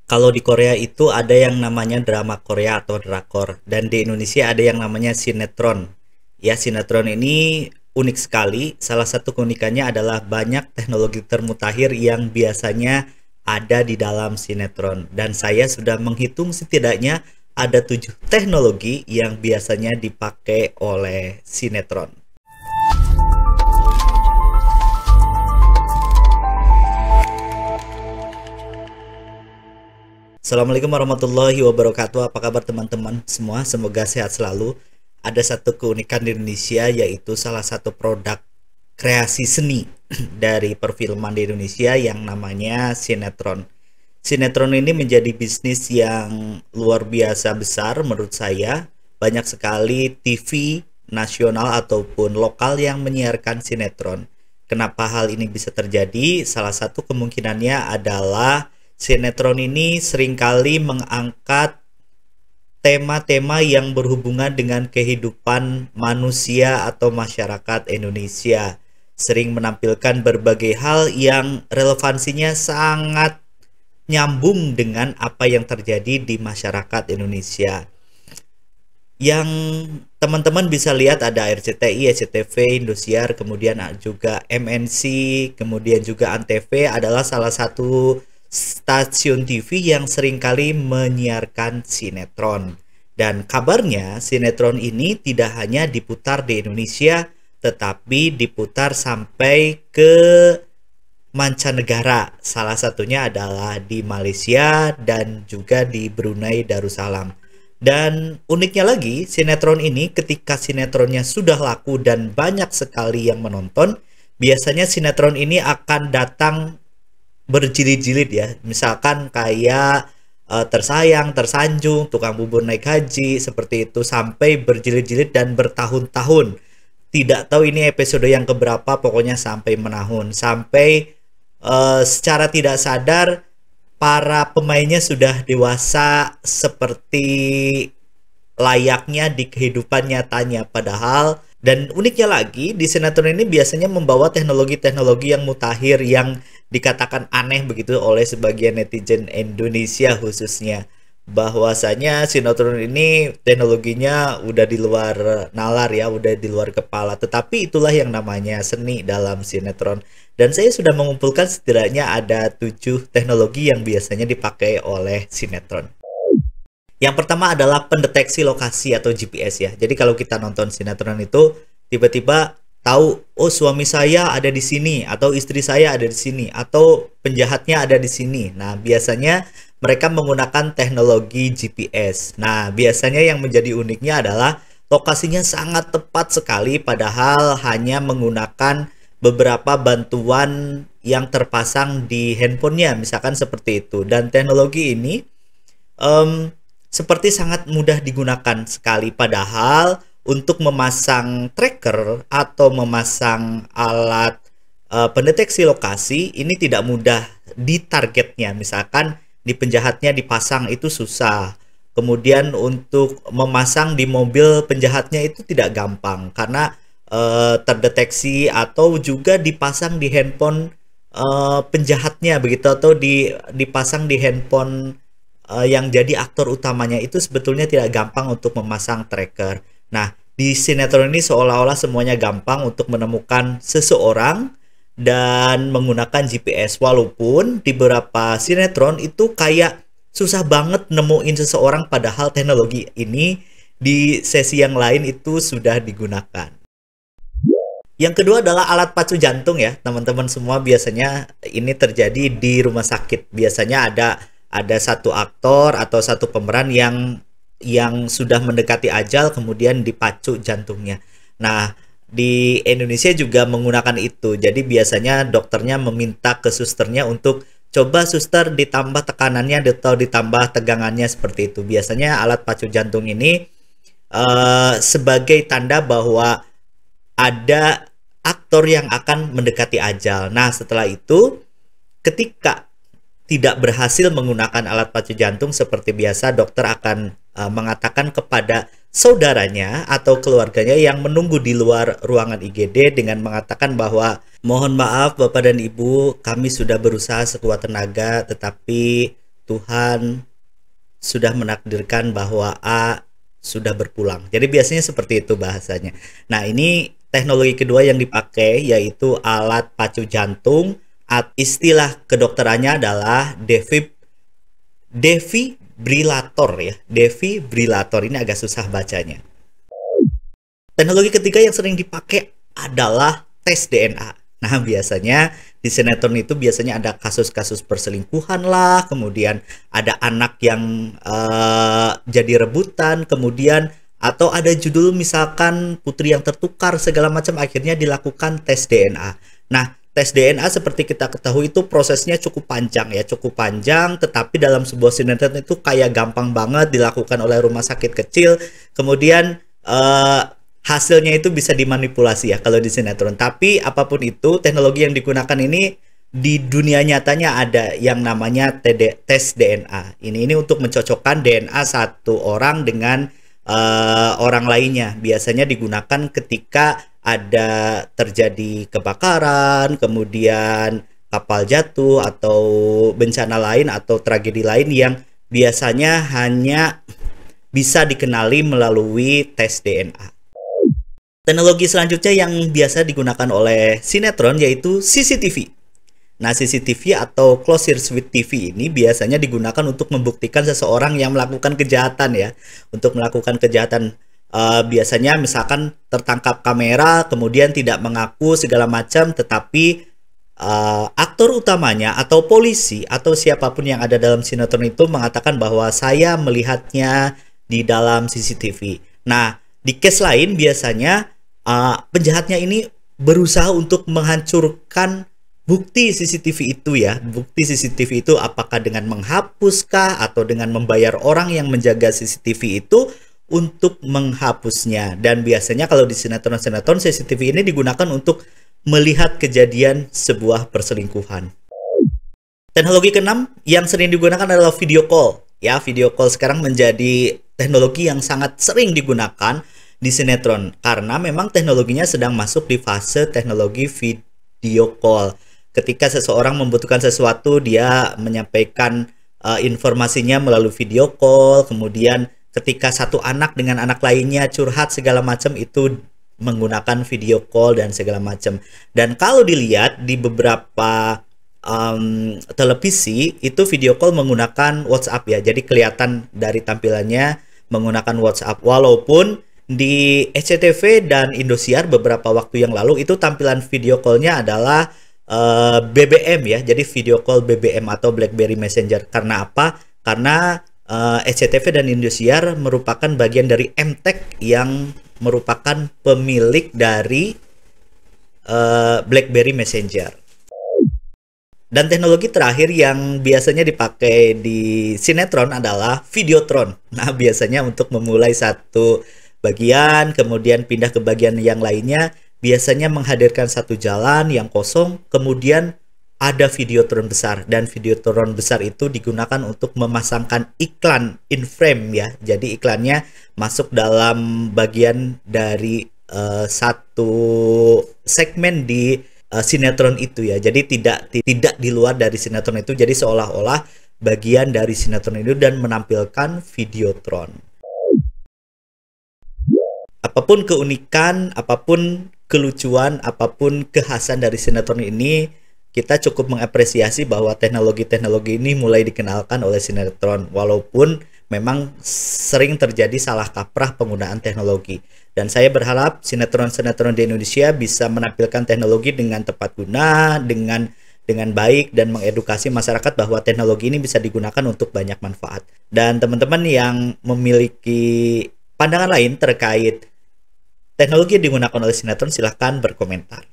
Kalau di Korea itu ada yang namanya drama Korea atau drakor, dan di Indonesia ada yang namanya sinetron. Ya, sinetron ini unik sekali. Salah satu keunikannya adalah banyak teknologi termutakhir yang biasanya ada di dalam sinetron. Dan saya sudah menghitung setidaknya ada 7 teknologi yang biasanya dipakai oleh sinetron. Assalamualaikum warahmatullahi wabarakatuh. Apa kabar teman-teman semua? Semoga sehat selalu. Ada satu keunikan di Indonesia, yaitu salah satu produk kreasi seni dari perfilman di Indonesia yang namanya sinetron. Sinetron ini menjadi bisnis yang luar biasa besar menurut saya. Banyak sekali TV nasional ataupun lokal yang menyiarkan sinetron. Kenapa hal ini bisa terjadi? Salah satu kemungkinannya adalah sinetron ini seringkali mengangkat tema-tema yang berhubungan dengan kehidupan manusia atau masyarakat Indonesia. Sering menampilkan berbagai hal yang relevansinya sangat nyambung dengan apa yang terjadi di masyarakat Indonesia. Yang teman-teman bisa lihat ada RCTI, SCTV, Indosiar, kemudian juga MNC, kemudian juga Antv adalah salah satu stasiun TV yang seringkali menyiarkan sinetron. Dan kabarnya sinetron ini tidak hanya diputar di Indonesia, tetapi diputar sampai ke mancanegara. Salah satunya adalah di Malaysia dan juga di Brunei Darussalam. Dan uniknya lagi, sinetron ini ketika sinetronnya sudah laku dan banyak sekali yang menonton, biasanya sinetron ini akan datang berjilid-jilid ya. Misalkan kayak Tersayang, Tersanjung, Tukang Bubur Naik Haji, seperti itu sampai berjilid-jilid dan bertahun-tahun. Tidak tahu ini episode yang keberapa, pokoknya sampai menahun. Sampai secara tidak sadar para pemainnya sudah dewasa seperti layaknya di kehidupan nyatanya. Padahal, dan uniknya lagi, di sinetron ini biasanya membawa teknologi-teknologi yang mutakhir, yang dikatakan aneh begitu oleh sebagian netizen Indonesia khususnya. Bahwasanya sinetron ini teknologinya udah di luar nalar ya, udah di luar kepala. Tetapi itulah yang namanya seni dalam sinetron. Dan saya sudah mengumpulkan setidaknya ada 7 teknologi yang biasanya dipakai oleh sinetron. Yang pertama adalah pendeteksi lokasi atau GPS ya. Jadi kalau kita nonton sinetron itu tiba-tiba tahu, oh suami saya ada di sini, atau istri saya ada di sini, atau penjahatnya ada di sini. Nah, biasanya mereka menggunakan teknologi GPS. Nah, biasanya yang menjadi uniknya adalah lokasinya sangat tepat sekali, padahal hanya menggunakan beberapa bantuan yang terpasang di handphonenya, misalkan seperti itu. Dan teknologi ini seperti sangat mudah digunakan sekali, padahal untuk memasang tracker atau memasang alat pendeteksi lokasi ini tidak mudah di targetnya. Misalkan di penjahatnya dipasang itu susah. Kemudian untuk memasang di mobil penjahatnya itu tidak gampang karena terdeteksi, atau juga dipasang di handphone penjahatnya begitu, atau dipasang di handphone yang jadi aktor utamanya itu sebetulnya tidak gampang untuk memasang tracker. Nah, di sinetron ini seolah-olah semuanya gampang untuk menemukan seseorang dan menggunakan GPS, walaupun di beberapa sinetron itu kayak susah banget nemuin seseorang, padahal teknologi ini di sesi yang lain itu sudah digunakan. Yang kedua adalah alat pacu jantung ya, teman-teman semua. Biasanya ini terjadi di rumah sakit. Biasanya ada satu aktor atau satu pemeran yang sudah mendekati ajal, kemudian dipacu jantungnya. Nah, di Indonesia juga menggunakan itu. Jadi biasanya dokternya meminta ke susternya untuk coba suster ditambah tekanannya atau ditambah tegangannya, seperti itu. Biasanya alat pacu jantung ini sebagai tanda bahwa ada aktor yang akan mendekati ajal. Nah, setelah itu ketika tidak berhasil menggunakan alat pacu jantung seperti biasa, dokter akan mengatakan kepada saudaranya atau keluarganya yang menunggu di luar ruangan IGD dengan mengatakan bahwa mohon maaf Bapak dan Ibu, kami sudah berusaha sekuat tenaga, tetapi Tuhan sudah menakdirkan bahwa A sudah berpulang. Jadi biasanya seperti itu bahasanya. Nah, ini teknologi kedua yang dipakai yaitu alat pacu jantung. Istilah kedokterannya adalah defibrilator ya. Defibrilator ini agak susah bacanya. Teknologi ketiga yang sering dipakai adalah tes DNA. Nah, biasanya di sinetron itu biasanya ada kasus-kasus perselingkuhan lah, kemudian ada anak yang jadi rebutan, kemudian atau ada judul misalkan putri yang tertukar segala macam, akhirnya dilakukan tes DNA. Nah, tes DNA seperti kita ketahui itu prosesnya cukup panjang ya, cukup panjang, tetapi dalam sebuah sinetron itu kayak gampang banget dilakukan oleh rumah sakit kecil, kemudian hasilnya itu bisa dimanipulasi ya kalau di sinetron. Tapi apapun itu, teknologi yang digunakan ini di dunia nyatanya ada yang namanya tes DNA. Ini untuk mencocokkan DNA satu orang dengan orang lainnya. Biasanya digunakan ketika ada terjadi kebakaran, kemudian kapal jatuh atau bencana lain atau tragedi lain yang biasanya hanya bisa dikenali melalui tes DNA. Teknologi selanjutnya yang biasa digunakan oleh sinetron yaitu CCTV. Nah, CCTV atau Closed Circuit TV ini biasanya digunakan untuk membuktikan seseorang yang melakukan kejahatan ya. Untuk melakukan kejahatan biasanya misalkan tertangkap kamera kemudian tidak mengaku segala macam, tetapi aktor utamanya atau polisi atau siapapun yang ada dalam sinetron itu mengatakan bahwa saya melihatnya di dalam CCTV. Nah, di case lain biasanya penjahatnya ini berusaha untuk menghancurkan bukti CCTV itu ya. Bukti CCTV itu apakah dengan menghapuskah atau dengan membayar orang yang menjaga CCTV itu untuk menghapusnya. Dan biasanya kalau di sinetron-sinetron CCTV ini digunakan untuk melihat kejadian sebuah perselingkuhan. Teknologi keenam yang sering digunakan adalah video call. Ya, video call sekarang menjadi teknologi yang sangat sering digunakan di sinetron karena memang teknologinya sedang masuk di fase teknologi video call. Ketika seseorang membutuhkan sesuatu, dia menyampaikan informasinya melalui video call. Kemudian ketika satu anak dengan anak lainnya curhat segala macam itu menggunakan video call dan segala macam. Dan kalau dilihat di beberapa televisi itu video call menggunakan WhatsApp ya. Jadi kelihatan dari tampilannya menggunakan WhatsApp. Walaupun di SCTV dan Indosiar beberapa waktu yang lalu itu tampilan video call-nya adalah BBM ya. Jadi video call BBM atau BlackBerry Messenger. Karena apa? Karena SCTV dan Indosiar merupakan bagian dari Emtek yang merupakan pemilik dari BlackBerry Messenger. Dan teknologi terakhir yang biasanya dipakai di sinetron adalah Videotron. Nah, biasanya untuk memulai satu bagian, kemudian pindah ke bagian yang lainnya, biasanya menghadirkan satu jalan yang kosong, kemudian ada Videotron besar. Dan Videotron besar itu digunakan untuk memasangkan iklan in frame ya. Jadi iklannya masuk dalam bagian dari satu segmen di sinetron itu ya. Jadi tidak di luar dari sinetron itu. Jadi seolah-olah bagian dari sinetron itu dan menampilkan Videotron. Apapun keunikan, apapun kelucuan, apapun kekhasan dari sinetron ini, kita cukup mengapresiasi bahwa teknologi-teknologi ini mulai dikenalkan oleh sinetron. Walaupun memang sering terjadi salah kaprah penggunaan teknologi. Dan saya berharap sinetron-sinetron di Indonesia bisa menampilkan teknologi dengan tepat guna, dengan baik, dan mengedukasi masyarakat bahwa teknologi ini bisa digunakan untuk banyak manfaat. Dan teman-teman yang memiliki pandangan lain terkait teknologi yang digunakan oleh sinetron, silahkan berkomentar.